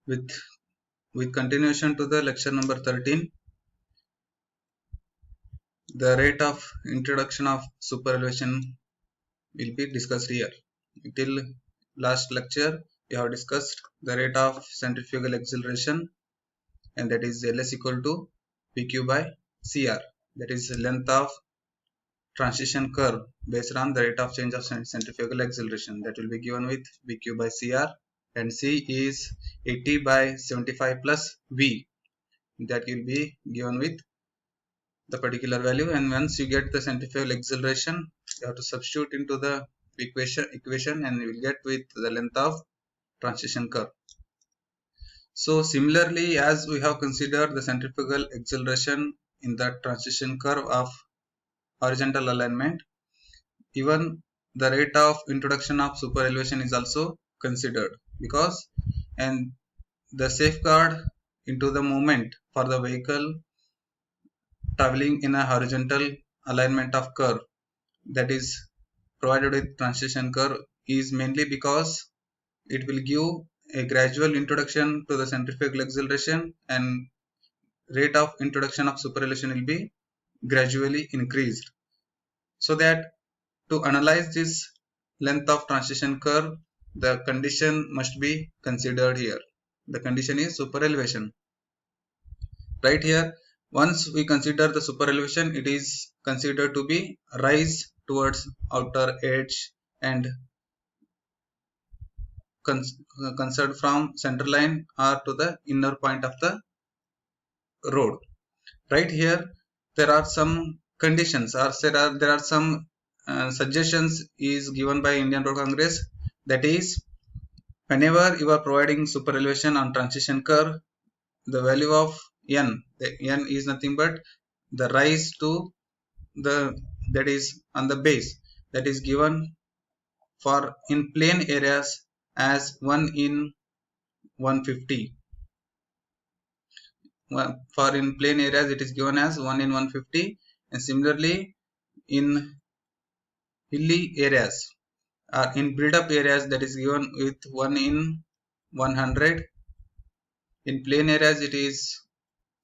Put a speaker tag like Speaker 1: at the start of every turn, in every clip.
Speaker 1: with continuation to the lecture number 13, the rate of introduction of superelevation will be discussed here. Till last lecture we have discussed the rate of centrifugal acceleration, and that is Ls equal to Pq by Cr, that is length of transition curve based on the rate of change of centrifugal acceleration, that will be given with Vq by Cr, and C is 80 by 75 plus V, that will be given with the particular value. And once you get the centrifugal acceleration, you have to substitute into the equation and you will get with the length of transition curve. So similarly, as we have considered the centrifugal acceleration in the transition curve of horizontal alignment, even the rate of introduction of superelevation is also considered, because and the safeguard into the movement for the vehicle traveling in a horizontal alignment of curve, that is provided with transition curve, is mainly because it will give a gradual introduction to the centrifugal acceleration, and rate of introduction of superelevation will be gradually increased. So that to analyze this length of transition curve, the condition must be considered here. The condition is superelevation. Right here, once we consider the superelevation, it is considered to be rise towards outer edge and considered from center line or to the inner point of the road. Right here, there are some conditions, or there are some suggestions is given by Indian Road Congress, that is, whenever you are providing superelevation on transition curve, the value of n, the n is nothing but the rise to the, that is on the base, that is given for in plane areas as 1 in 150. For in plane areas it is given as 1 in 150, and similarly in hilly areas or in build up areas, that is given with 1 in 100. In plane areas it is,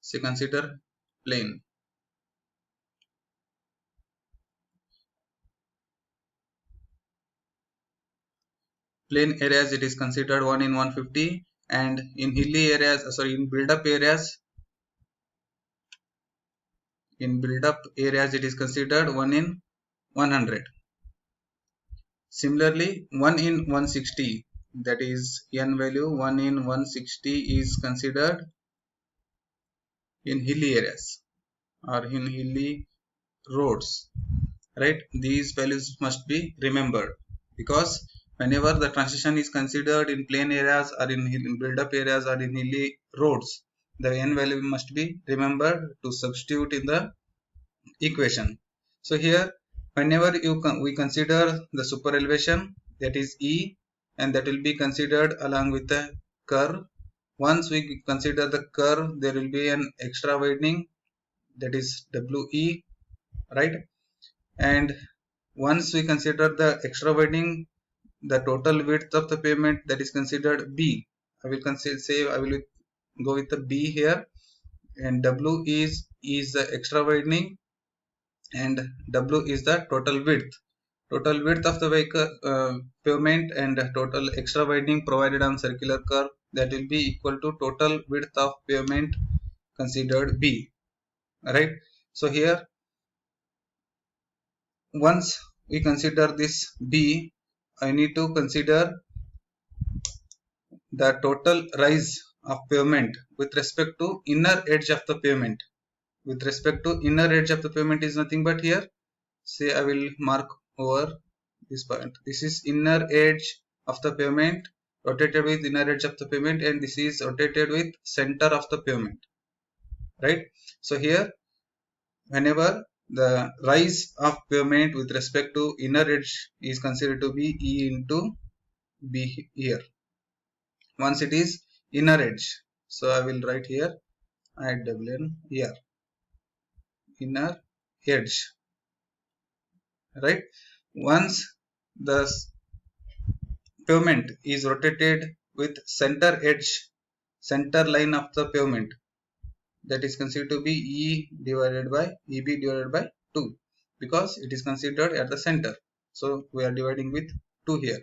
Speaker 1: say, consider plane. Plane areas it is considered 1 in 150, and in hilly areas, in build up areas, it is considered 1 in 100. Similarly, 1 in 160, that is n value 1 in 160 is considered in hilly areas or in hilly roads. Right, these values must be remembered, because whenever the transition is considered in plain areas or in build up areas or in hilly roads, the n value must be remembered to substitute in the equation. So here, whenever we consider the super elevation, that is E, and that will be considered along with the curve. Once we consider the curve, there will be an extra widening, that is WE, right? And once we consider the extra widening, the total width of the pavement, that is considered B. I will go with the B here, and W is the extra widening, and W is the total width. Total width of the vehicle pavement and total extra widening provided on circular curve, that will be equal to total width of pavement considered B. Right. So here, once we consider this B, I need to consider the total rise of pavement with respect to inner edge of the pavement. With respect to inner edge of the pavement is nothing but here, say I will mark over this point. This is inner edge of the pavement rotated with inner edge of the pavement, and this is rotated with center of the pavement. Right. So here, whenever the rise of pavement with respect to inner edge is considered to be E into B here. Once it is inner edge, so I will write here IWN here, inner edge. Right. Once the pavement is rotated with center edge, center line of the pavement, that is considered to be E divided by EB divided by 2, because it is considered at the center. So we are dividing with 2 here.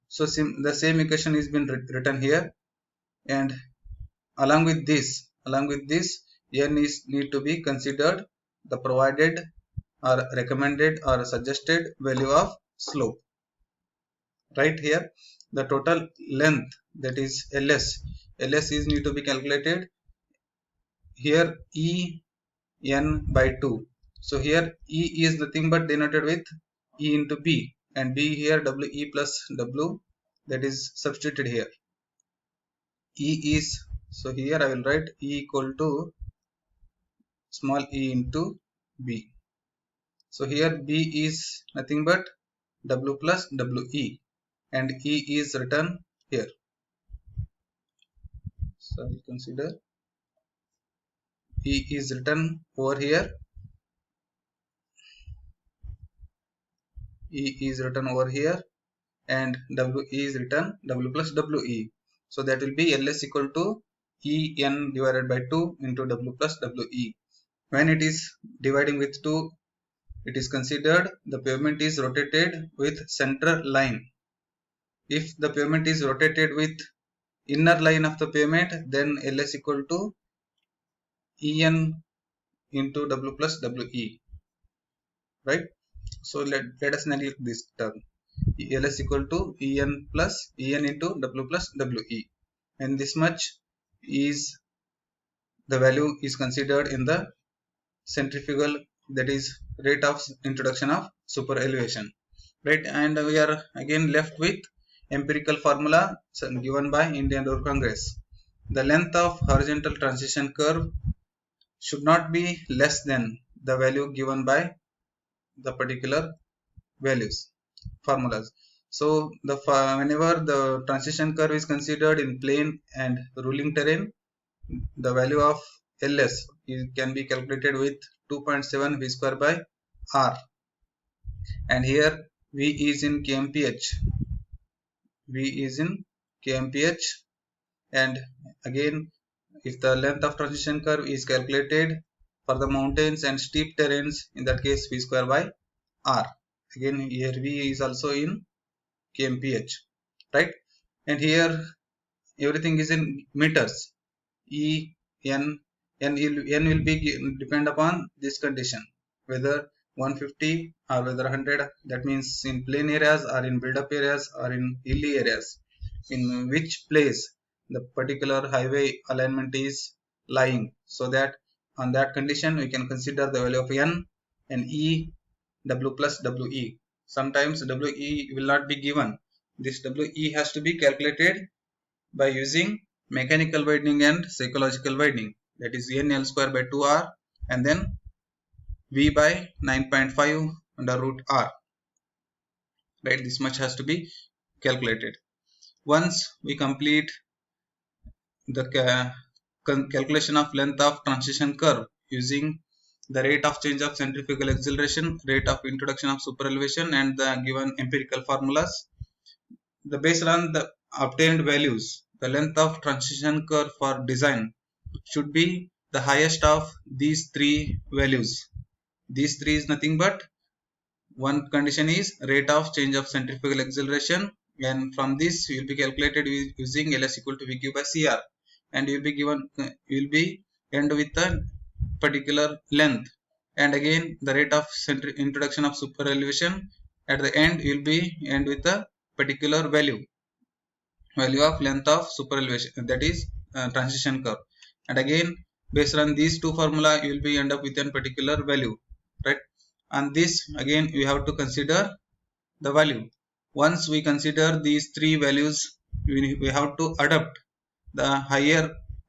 Speaker 1: So the same equation is been written here, and along with this n is need to be considered the provided or recommended or suggested value of slope. Right here, the total length, that is ls is need to be calculated here, E n by 2. So here E is nothing but denoted with E into B, and B here WE plus W, that is substituted here. E is, so here I will write E equal to small e into B. So here B is nothing but W plus WE, and E is written here. So I will consider E is written over here. E is written over here, and W is written W plus WE. So that will be LS equal to En divided by 2 into W plus WE. When it is dividing with 2, it is considered the pavement is rotated with center line. If the pavement is rotated with inner line of the pavement, then LS equal to En into W plus WE. Right? So let us neglect this term. LS equal to En into W plus WE, and this much is the value is considered in the centrifugal, that is rate of introduction of super elevation. Right? And we are again left with empirical formula given by Indian Road Congress. The length of horizontal transition curve should not be less than the value given by the particular values formulas. So whenever the transition curve is considered in plane and ruling terrain, the value of LS can be calculated with 2.7 V square by R, and here V is in kmph. And again, if the length of transition curve is calculated for the mountains and steep terrains, in that case V square by R. Again here V is also in kmph, right? And here everything is in meters. N will be depend upon this condition, whether 150 or whether 100, that means in plain areas or in build up areas or in hilly areas, in which place the particular highway alignment is lying. So that on that condition we can consider the value of N and E, W plus WE. Sometimes WE will not be given. This WE has to be calculated by using mechanical widening and psychological widening, that is N L square by 2R and then V by 9.5 under root R. Right, this much has to be calculated. Once we complete the calculation of length of transition curve using the rate of change of centrifugal acceleration, rate of introduction of super elevation, and the given empirical formulas, based on the obtained values, the length of transition curve for design should be the highest of these three values. These three is nothing but, one condition is rate of change of centrifugal acceleration, and from this you will be calculated using LS equal to VQ by CR, and you will be given, you will be end with a particular length, and again the rate of introduction of super elevation, at the end you will be end with a particular value of length of super elevation, that is transition curve, and again based on these two formula you will be end up with a particular value, right? And this again we have to consider the value. Once we consider these three values, we have to adopt the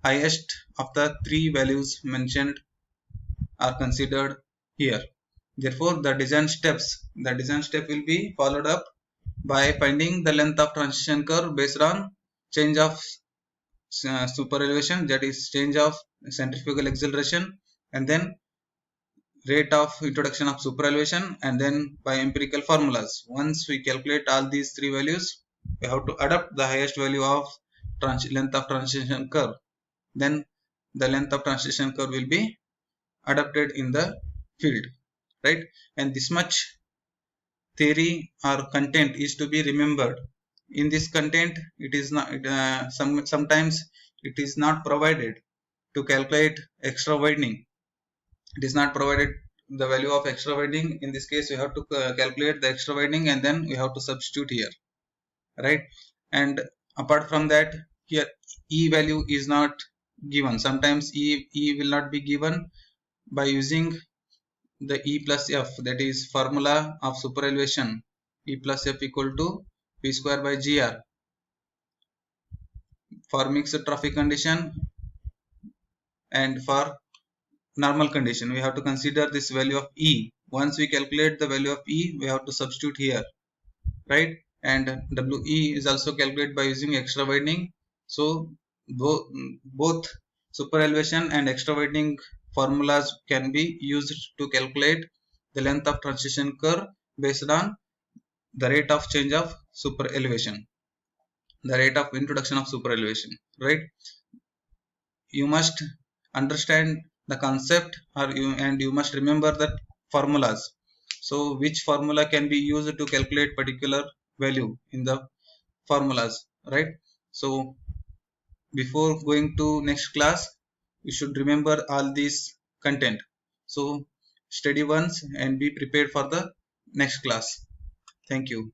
Speaker 1: highest of the three values mentioned are considered here. Therefore the design step will be followed up by finding the length of transition curve based on change of super elevation, that is change of centrifugal acceleration, and then rate of introduction of super elevation, and then by empirical formulas. Once we calculate all these three values, we have to adopt the highest value of length of transition curve, then the length of transition curve will be adapted in the field, right? And this much theory or content is to be remembered. In this content, it is not sometimes it is not provided to calculate extra widening. It is not provided the value of extra widening. In this case, we have to calculate the extra widening and then we have to substitute here, right? And apart from that, here E value is not given. Sometimes E will not be given. By using the E plus F, that is formula of superelevation, E plus F equal to P square by GR. For mixed traffic condition and for normal condition, we have to consider this value of E. Once we calculate the value of E, we have to substitute here, right? And WE is also calculated by using extra widening. So both super elevation and extra widening formulas can be used to calculate the length of transition curve based on the rate of change of super elevation, the rate of introduction of super elevation, right? You must understand the concept, and you must remember the formulas. So which formula can be used to calculate particular value in the formulas, right? So before going to next class, you should remember all these content. So study once and be prepared for the next class. Thank you.